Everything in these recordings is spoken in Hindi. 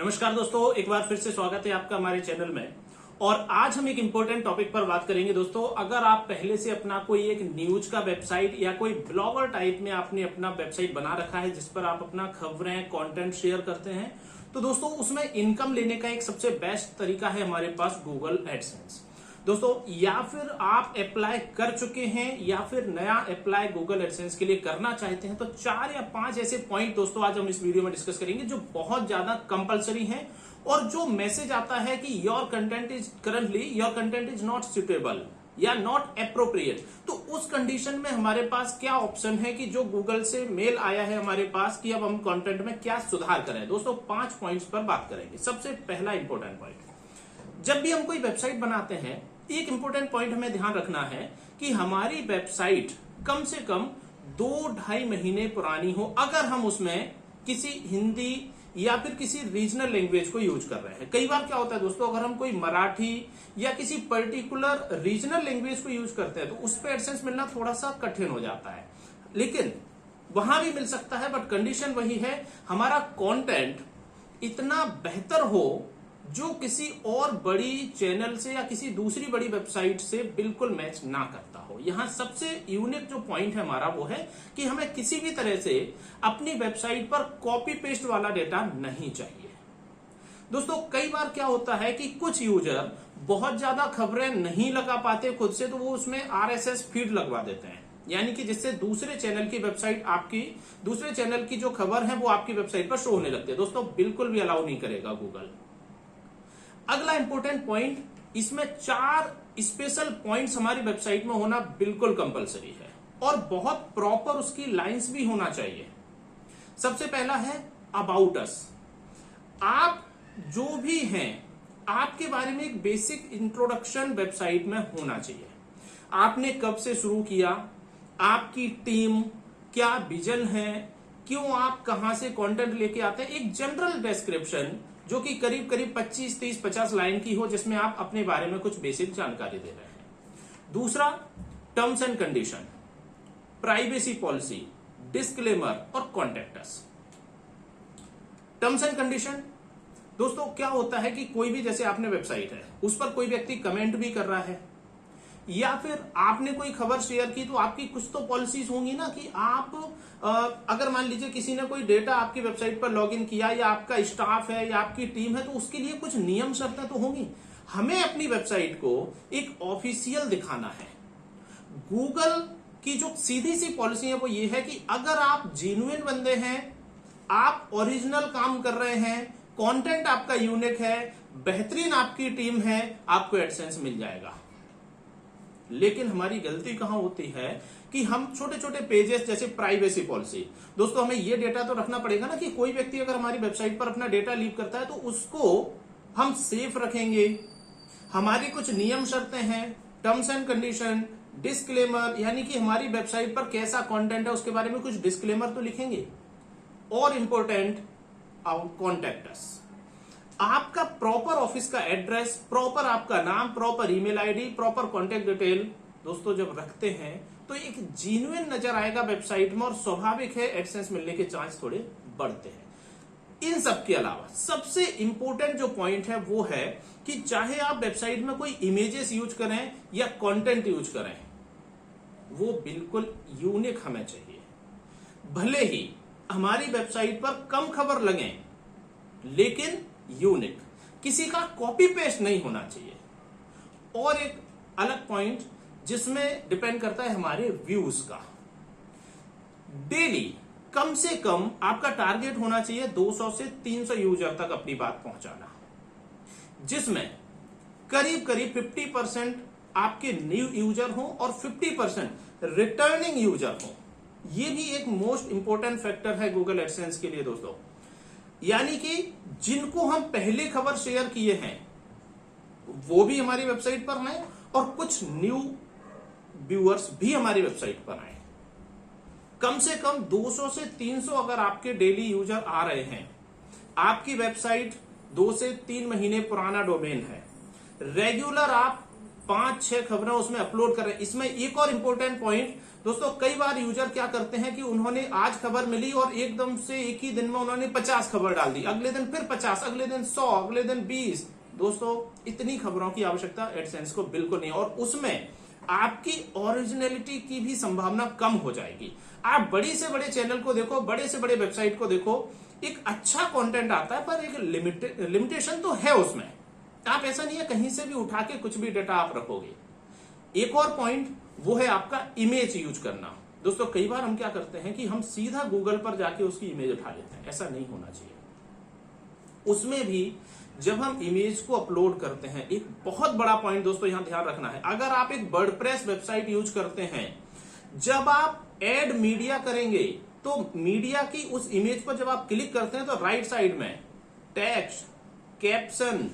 नमस्कार दोस्तों, एक बार फिर से स्वागत है आपका हमारे चैनल में। और आज हम एक इंपॉर्टेंट टॉपिक पर बात करेंगे दोस्तों। अगर आप पहले से अपना कोई एक न्यूज का वेबसाइट या कोई ब्लॉगर टाइप में आपने अपना वेबसाइट बना रखा है जिस पर आप अपना खबरें कंटेंट शेयर करते हैं, तो दोस्तों उसमें इनकम लेने का एक सबसे बेस्ट तरीका है हमारे पास गूगल एडसेंस। दोस्तों या फिर आप अप्लाई कर चुके हैं या फिर नया अप्लाई गूगल एडसेंस के लिए करना चाहते हैं, तो 4 या 5 ऐसे पॉइंट दोस्तों आज हम इस वीडियो में डिस्कस करेंगे जो बहुत ज्यादा कंपलसरी हैं। और जो मैसेज आता है कि your content is not suitable या नॉट एप्रोप्रिएट, तो उस कंडीशन में हमारे पास क्या ऑप्शन है कि जो गूगल से मेल आया है हमारे पास कि अब हम कंटेंट में क्या सुधार करें। दोस्तों 5 पॉइंट्स पर बात करेंगे। सबसे पहला इंपॉर्टेंट पॉइंट, जब भी हम कोई वेबसाइट बनाते हैं एक इंपॉर्टेंट पॉइंट हमें ध्यान रखना है कि हमारी वेबसाइट कम से कम 2-2.5 महीने पुरानी हो। अगर हम उसमें किसी हिंदी या फिर किसी रीजनल लैंग्वेज को यूज कर रहे हैं। कई बार क्या होता है दोस्तों, अगर हम कोई मराठी या किसी पर्टिकुलर रीजनल लैंग्वेज को यूज करते हैं तो उस पर एडसेंस मिलना थोड़ा सा कठिन हो जाता है, लेकिन वहां भी मिल सकता है। बट कंडीशन वही है, हमारा कंटेंट इतना बेहतर हो जो किसी और बड़ी चैनल से या किसी दूसरी बड़ी वेबसाइट से बिल्कुल मैच ना करता हो। यहां सबसे यूनिक जो पॉइंट है हमारा वो है कि हमें किसी भी तरह से अपनी वेबसाइट पर कॉपी पेस्ट वाला डेटा नहीं चाहिए। दोस्तों कई बार क्या होता है कि कुछ यूजर बहुत ज्यादा खबरें नहीं लगा पाते खुद से, तो वो उसमें RSS फीड लगवा देते हैं, यानी कि जिससे दूसरे चैनल की वेबसाइट दूसरे चैनल की जो खबर है वो आपकी वेबसाइट पर शो होने लगती है। दोस्तों बिल्कुल भी अलाउ नहीं करेगा गूगल। अगला इंपॉर्टेंट पॉइंट, इसमें 4 स्पेशल पॉइंट्स हमारी वेबसाइट में होना बिल्कुल कंपलसरी है और बहुत प्रॉपर उसकी लाइंस भी होना चाहिए। सबसे पहला है अबाउट अस। आप जो भी हैं आपके बारे में एक बेसिक इंट्रोडक्शन वेबसाइट में होना चाहिए। आपने कब से शुरू किया, आपकी टीम क्या विजन है, क्यों आप कहां से कंटेंट लेके आते हैं, एक जनरल डिस्क्रिप्शन जो कि करीब 25, 30, 50 लाइन की हो, जिसमें आप अपने बारे में कुछ बेसिक जानकारी दे रहे हैं। दूसरा, terms and condition, privacy policy, disclaimer और contact us. Terms and condition, दोस्तों क्या होता है कि कोई भी, जैसे आपने वेबसाइट है उस पर कोई व्यक्ति कमेंट भी कर रहा है या फिर आपने कोई खबर शेयर की, तो आपकी कुछ तो पॉलिसीज होंगी ना कि आप अगर मान लीजिए किसी ने कोई डेटा आपकी वेबसाइट पर लॉगिन किया या आपका स्टाफ है या आपकी टीम है, तो उसके लिए कुछ नियम शर्तें तो होंगी। हमें अपनी वेबसाइट को एक ऑफिशियल दिखाना है। गूगल की जो सीधी सी पॉलिसी है वो ये है कि अगर आप जेन्युइन बंदे हैं, आप ओरिजिनल काम कर रहे हैं, कंटेंट आपका यूनिक है, बेहतरीन आपकी टीम है, आपको एडसेंस मिल जाएगा। लेकिन हमारी गलती कहां होती है कि हम छोटे छोटे पेजेस, जैसे प्राइवेसी पॉलिसी, दोस्तों हमें यह डेटा तो रखना पड़ेगा ना कि कोई व्यक्ति अगर हमारी वेबसाइट पर अपना डेटा लीव करता है तो उसको हम सेफ रखेंगे। हमारी कुछ नियम शर्तें हैं, टर्म्स एंड कंडीशन, डिस्क्लेमर, यानी कि हमारी वेबसाइट पर कैसा कंटेंट है उसके बारे में कुछ डिस्क्लेमर तो लिखेंगे। और इंपॉर्टेंट, कॉन्टैक्ट अस, आपका प्रॉपर ऑफिस का एड्रेस, प्रॉपर आपका नाम, proper email ID, proper contact detail दोस्तों जब रखते हैं तो एक जेन्युइन नजर आएगा वेबसाइट में और स्वाभाविक है एडसेंस मिलने के चांस थोड़े बढ़ते हैं। इन सब के अलावा सबसे इंपॉर्टेंट जो पॉइंट है वो है कि चाहे आप वेबसाइट में कोई इमेजेस यूज करें या कंटेंट यूज करें, वो बिल्कुल यूनिक हमें चाहिए। भले ही हमारी वेबसाइट पर कम खबर लगे लेकिन यूनिक, किसी का कॉपी पेस्ट नहीं होना चाहिए। और एक अलग पॉइंट जिसमें डिपेंड करता है हमारे व्यूज का, डेली कम से कम आपका टारगेट होना चाहिए 200 से 300 यूजर तक अपनी बात पहुंचाना, जिसमें करीब 50% आपके न्यू यूजर हो और 50% रिटर्निंग यूजर हो। यह भी एक मोस्ट इंपॉर्टेंट फैक्टर है गूगल एडसेंस के लिए दोस्तों, यानी कि जिनको हम पहले खबर शेयर किए हैं वो भी हमारी वेबसाइट पर आए और कुछ न्यू व्यूअर्स भी हमारी वेबसाइट पर आए। कम से कम 200 से 300 अगर आपके डेली यूजर आ रहे हैं, आपकी वेबसाइट 2 से 3 महीने पुराना डोमेन है, रेगुलर आप 5-6 खबरें उसमें अपलोड कर रहे हैं। इसमें एक और इंपॉर्टेंट पॉइंट, दोस्तों कई बार यूजर क्या करते हैं कि उन्होंने आज खबर मिली और एकदम से एक ही दिन में उन्होंने 50 खबर डाल दी, अगले दिन फिर 50, अगले दिन 100, अगले दिन 20। दोस्तों इतनी खबरों की आवश्यकता एडसेंस को बिल्कुल नहीं, और उसमें आपकी ओरिजिनलिटी की भी संभावना कम हो जाएगी। आप बड़ी से बड़े चैनल को देखो, बड़े से बड़े वेबसाइट को देखो, एक अच्छा कंटेंट आता है पर एक लिमिटेशन तो है उसमें। आप ऐसा नहीं है कहीं से भी उठा के कुछ भी डेटा आप रखोगे। एक और पॉइंट वो है आपका इमेज यूज करना। दोस्तों कई बार हम क्या करते हैं कि हम सीधा गूगल पर जाके उसकी इमेज उठा लेते हैं, ऐसा नहीं होना चाहिए। उसमें भी जब हम इमेज को अपलोड करते हैं, एक बहुत बड़ा पॉइंट दोस्तों यहां ध्यान रखना है, अगर आप एक वर्डप्रेस वेबसाइट यूज करते हैं, जब आप ऐड मीडिया करेंगे तो मीडिया की उस इमेज पर जब आप क्लिक करते हैं तो राइट साइड में टेक्स्ट, कैप्शन,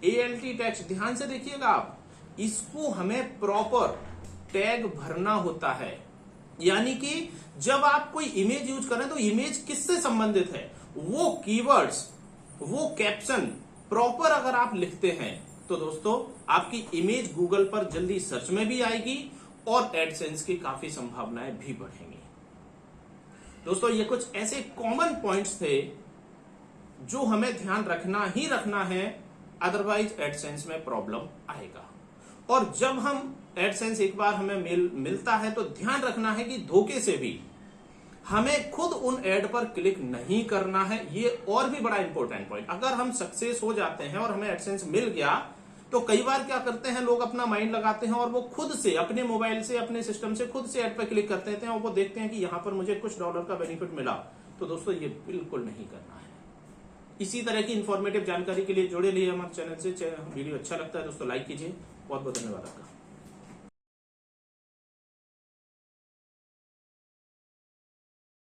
ALT टेक्स्ट, ध्यान से देखिएगा आप, इसको हमें प्रॉपर टैग भरना होता है। यानी कि जब आप कोई इमेज यूज करें तो इमेज किससे संबंधित है, वो कीवर्ड्स, वो कैप्शन प्रॉपर अगर आप लिखते हैं तो दोस्तों आपकी इमेज गूगल पर जल्दी सर्च में भी आएगी और एडसेंस की काफी संभावनाएं भी बढ़ेंगी। दोस्तों ये कुछ ऐसे कॉमन पॉइंट्स थे जो हमें ध्यान रखना ही रखना है, अदरवाइज एडसेंस में प्रॉब्लम आएगा। और जब हम एडसेंस एक बार हमें मिलता है तो ध्यान रखना है कि धोखे से भी हमें खुद उन एड पर क्लिक नहीं करना है। ये और भी बड़ा इंपॉर्टेंट पॉइंट, अगर हम सक्सेस हो जाते हैं और हमें एडसेंस मिल गया तो कई बार क्या करते हैं लोग, अपना माइंड लगाते हैं और वो खुद से अपने मोबाइल से, अपने सिस्टम से खुद से ऐड पर क्लिक करते हैं और वो देखते हैं कि यहां पर मुझे कुछ डॉलर का बेनिफिट मिला। तो दोस्तों ये बिल्कुल नहीं करना है। इसी तरह की इंफॉर्मेटिव जानकारी के लिए जुड़े रहिए हमारे चैनल से। वीडियो अच्छा लगता है दोस्तों लाइक कीजिए। बहुत बहुत धन्यवाद आपका।